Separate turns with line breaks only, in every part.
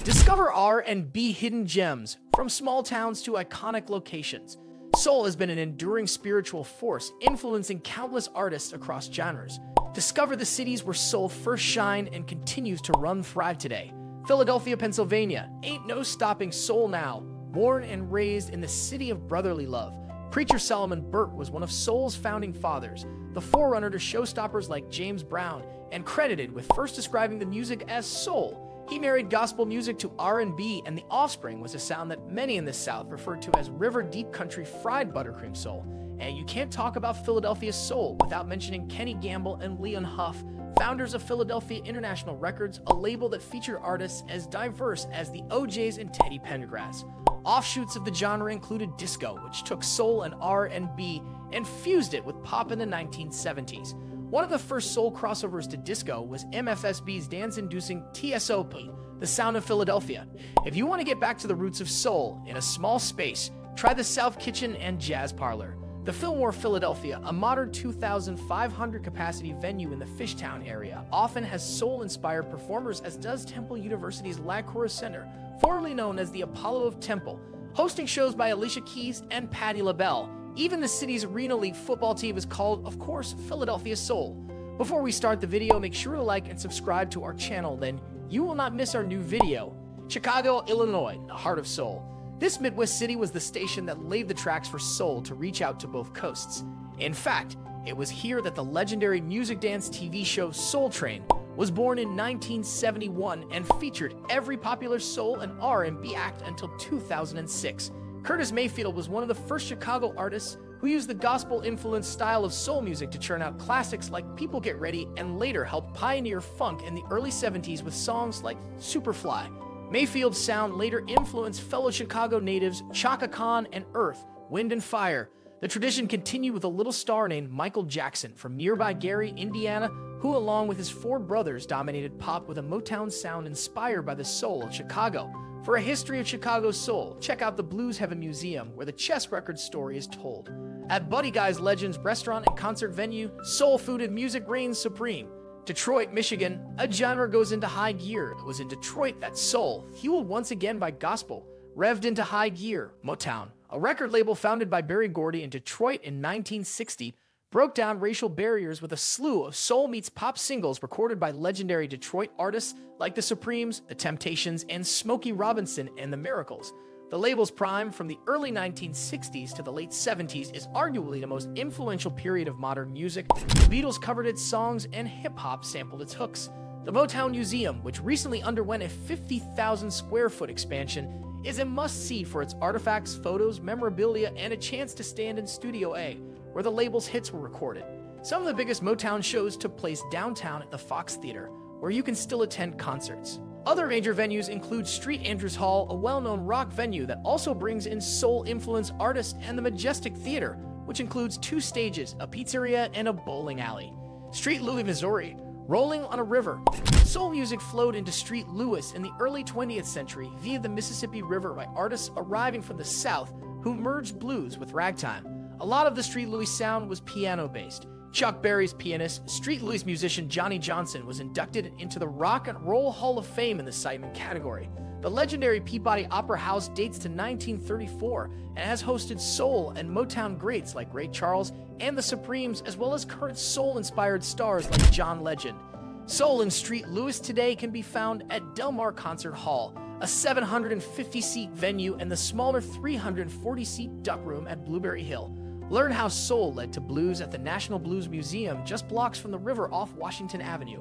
Discover R&B hidden gems, from small towns to iconic locations. Soul has been an enduring spiritual force, influencing countless artists across genres. Discover the cities where soul first shined and continues to thrive today. Philadelphia, Pennsylvania, ain't no stopping soul now. Born and raised in the city of brotherly love, preacher Solomon Burke was one of soul's founding fathers, the forerunner to showstoppers like James Brown, and credited with first describing the music as soul. He married gospel music to R&B, and the offspring was a sound that many in the South referred to as river deep country fried buttercream soul. And you can't talk about Philadelphia soul without mentioning Kenny Gamble and Leon Huff, founders of Philadelphia International Records, a label that featured artists as diverse as the OJs and Teddy Pendergrass. Offshoots of the genre included disco, which took soul and R&B and fused it with pop in the 1970s. One of the first soul crossovers to disco was MFSB's dance-inducing TSOP, the sound of Philadelphia. If you want to get back to the roots of soul in a small space, try the South Kitchen and Jazz Parlor. The Fillmore, Philadelphia, a modern 2,500 capacity venue in the Fishtown area, often has soul-inspired performers, as does Temple University's LaCroix Center, formerly known as the Apollo of Temple, hosting shows by Alicia Keys and Patti LaBelle. Even the city's Arena League football team is called, of course, Philadelphia Soul. Before we start the video, make sure to like and subscribe to our channel, then you will not miss our new video. Chicago, Illinois, the heart of soul. This Midwest city was the station that laid the tracks for soul to reach out to both coasts. In fact, it was here that the legendary music dance TV show Soul Train was born in 1971 and featured every popular soul and R&B act until 2006. Curtis Mayfield was one of the first Chicago artists who used the gospel-influenced style of soul music to churn out classics like People Get Ready, and later helped pioneer funk in the early 70s with songs like Superfly. Mayfield's sound later influenced fellow Chicago natives Chaka Khan and Earth, Wind and Fire. The tradition continued with a little star named Michael Jackson from nearby Gary, Indiana, who along with his four brothers dominated pop with a Motown sound inspired by the soul of Chicago. For a history of Chicago's soul, check out the Blues Heaven Museum, where the Chess Records story is told. At Buddy Guy's Legends restaurant and concert venue, soul food and music reigns supreme. Detroit, Michigan, a genre goes into high gear. It was in Detroit that soul, fueled once again by gospel, revved into high gear. Motown, a record label founded by Berry Gordy in Detroit in 1960, broke down racial barriers with a slew of soul meets pop singles recorded by legendary Detroit artists like the Supremes, the Temptations, and Smokey Robinson and the Miracles. The label's prime, from the early 1960s to the late 70s, is arguably the most influential period of modern music. The Beatles covered its songs and hip-hop sampled its hooks. The Motown Museum, which recently underwent a 50,000 square foot expansion, is a must-see for its artifacts, photos, memorabilia, and a chance to stand in Studio A, where the label's hits were recorded. Some of the biggest Motown shows took place downtown at the Fox Theater, where you can still attend concerts. Other major venues include Street Andrews Hall, a well-known rock venue that also brings in soul-influenced artists, and the Majestic Theater, which includes 2 stages, a pizzeria, and a bowling alley. Street Louis, Missouri, rolling on a river. Soul music flowed into Street Louis in the early 20th century via the Mississippi River by artists arriving from the South who merged blues with ragtime. A lot of the Street Louis sound was piano-based. Chuck Berry's pianist, Street Louis musician Johnny Johnson, was inducted into the Rock and Roll Hall of Fame in the Sidemen category. The legendary Peabody Opera House dates to 1934 and has hosted soul and Motown greats like Ray Charles and the Supremes, as well as current soul-inspired stars like John Legend. Soul in Street Louis today can be found at Del Mar Concert Hall, a 750-seat venue, and the smaller 340-seat Duck Room at Blueberry Hill. Learn how soul led to blues at the National Blues Museum, just blocks from the river off Washington Avenue.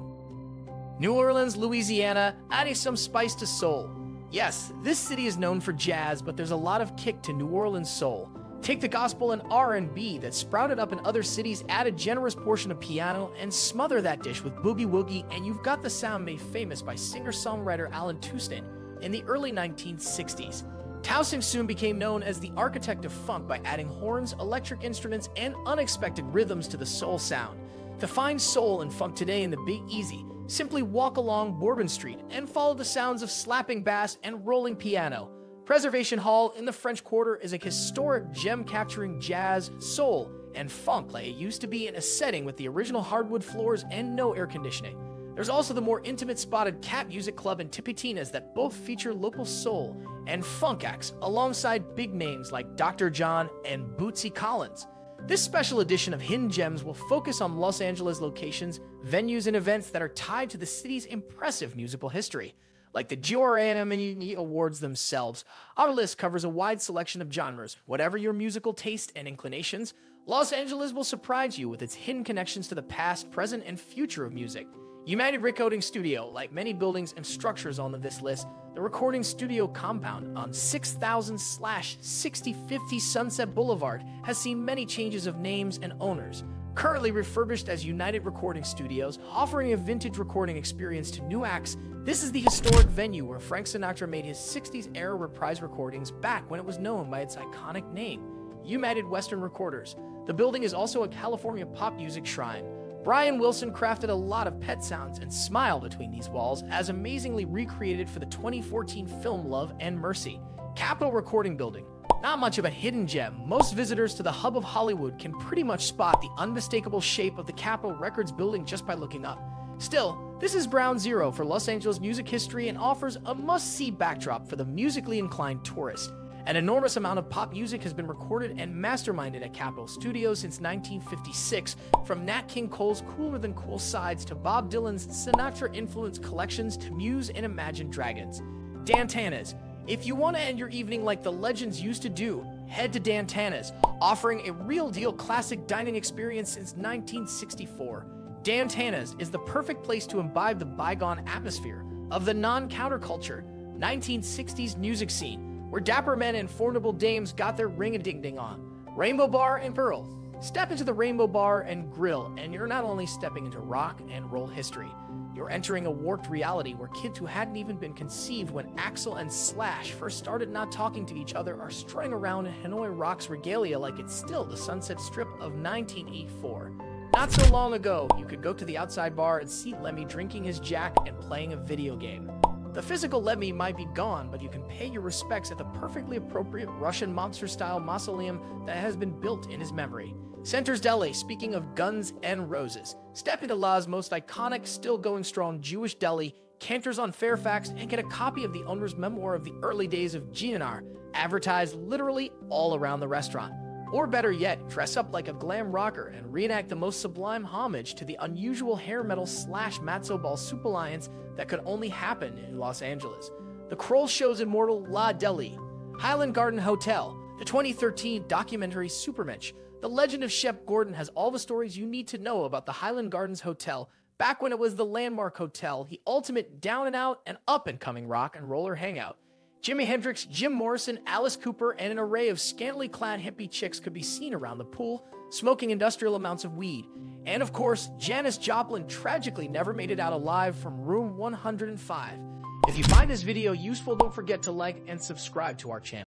New Orleans, Louisiana, adding some spice to soul. Yes, this city is known for jazz, but there's a lot of kick to New Orleans soul. Take the gospel and R&B that sprouted up in other cities, add a generous portion of piano, and smother that dish with boogie woogie, and you've got the sound made famous by singer-songwriter Alan Toussaint in the early 1960s. Toussaint soon became known as the architect of funk by adding horns, electric instruments, and unexpected rhythms to the soul sound. To find soul and funk today in the Big Easy, simply walk along Bourbon Street and follow the sounds of slapping bass and rolling piano. Preservation Hall in the French Quarter is a historic gem capturing jazz, soul, and funk like it used to be, in a setting with the original hardwood floors and no air conditioning. There's also the more intimate spotted Cat Music Club and Tipitinas that both feature local soul and funk acts alongside big names like Dr. John and Bootsy Collins. This special edition of Hidden Gems will focus on Los Angeles locations, venues, and events that are tied to the city's impressive musical history. Like the Grammy Awards themselves, our list covers a wide selection of genres. Whatever your musical taste and inclinations, Los Angeles will surprise you with its hidden connections to the past, present, and future of music. United Recording Studio, like many buildings and structures on this list, the recording studio compound on 6000/6050 Sunset Boulevard has seen many changes of names and owners. Currently refurbished as United Recording Studios, offering a vintage recording experience to new acts, this is the historic venue where Frank Sinatra made his 60s-era reprise recordings back when it was known by its iconic name, United Western Recorders. The building is also a California pop music shrine. Brian Wilson crafted a lot of pet sounds and smile between these walls, as amazingly recreated for the 2014 film Love and Mercy. Capitol Recording Building. Not much of a hidden gem. Most visitors to the hub of Hollywood can pretty much spot the unmistakable shape of the Capitol Records building just by looking up. Still, this is ground zero for Los Angeles music history and offers a must-see backdrop for the musically inclined tourist. An enormous amount of pop music has been recorded and masterminded at Capitol Studios since 1956, from Nat King Cole's Cooler Than Cool sides to Bob Dylan's Sinatra-influenced collections to Muse and Imagine Dragons. Dantana's. If you want to end your evening like the legends used to do, head to Dantana's, offering a real-deal classic dining experience since 1964. Dantana's is the perfect place to imbibe the bygone atmosphere of the non-counterculture 1960s music scene, where dapper men and formidable dames got their ring-a-ding-ding on. Rainbow Bar and Pearl. Step into the Rainbow Bar and Grill, and you're not only stepping into rock and roll history, you're entering a warped reality where kids who hadn't even been conceived when Axl and Slash first started not talking to each other are strutting around in Hanoi Rock's regalia like it's still the Sunset Strip of 1984. Not so long ago, you could go to the outside bar and see Lemmy drinking his Jack and playing a video game. The physical Lemmy might be gone, but you can pay your respects at the perfectly appropriate Russian mobster-style mausoleum that has been built in his memory. Center's Deli. Speaking of Guns N' Roses, step into La's most iconic, still going strong Jewish deli, Cantor's on Fairfax, and get a copy of the owner's memoir of the early days of GNR, advertised literally all around the restaurant. Or better yet, dress up like a glam rocker and reenact the most sublime homage to the unusual hair metal / matzo ball soup alliance that could only happen in Los Angeles. The Kroll Show's immortal La Deli. Highland Garden Hotel. The 2013 documentary Supermensch. The legend of Shep Gordon has all the stories you need to know about the Highland Gardens Hotel, back when it was the landmark hotel, the ultimate down and out and up and coming rock and roller hangout. Jimi Hendrix, Jim Morrison, Alice Cooper, and an array of scantily clad hippie chicks could be seen around the pool, smoking industrial amounts of weed. And of course, Janis Joplin tragically never made it out alive from room 105. If you find this video useful, don't forget to like and subscribe to our channel.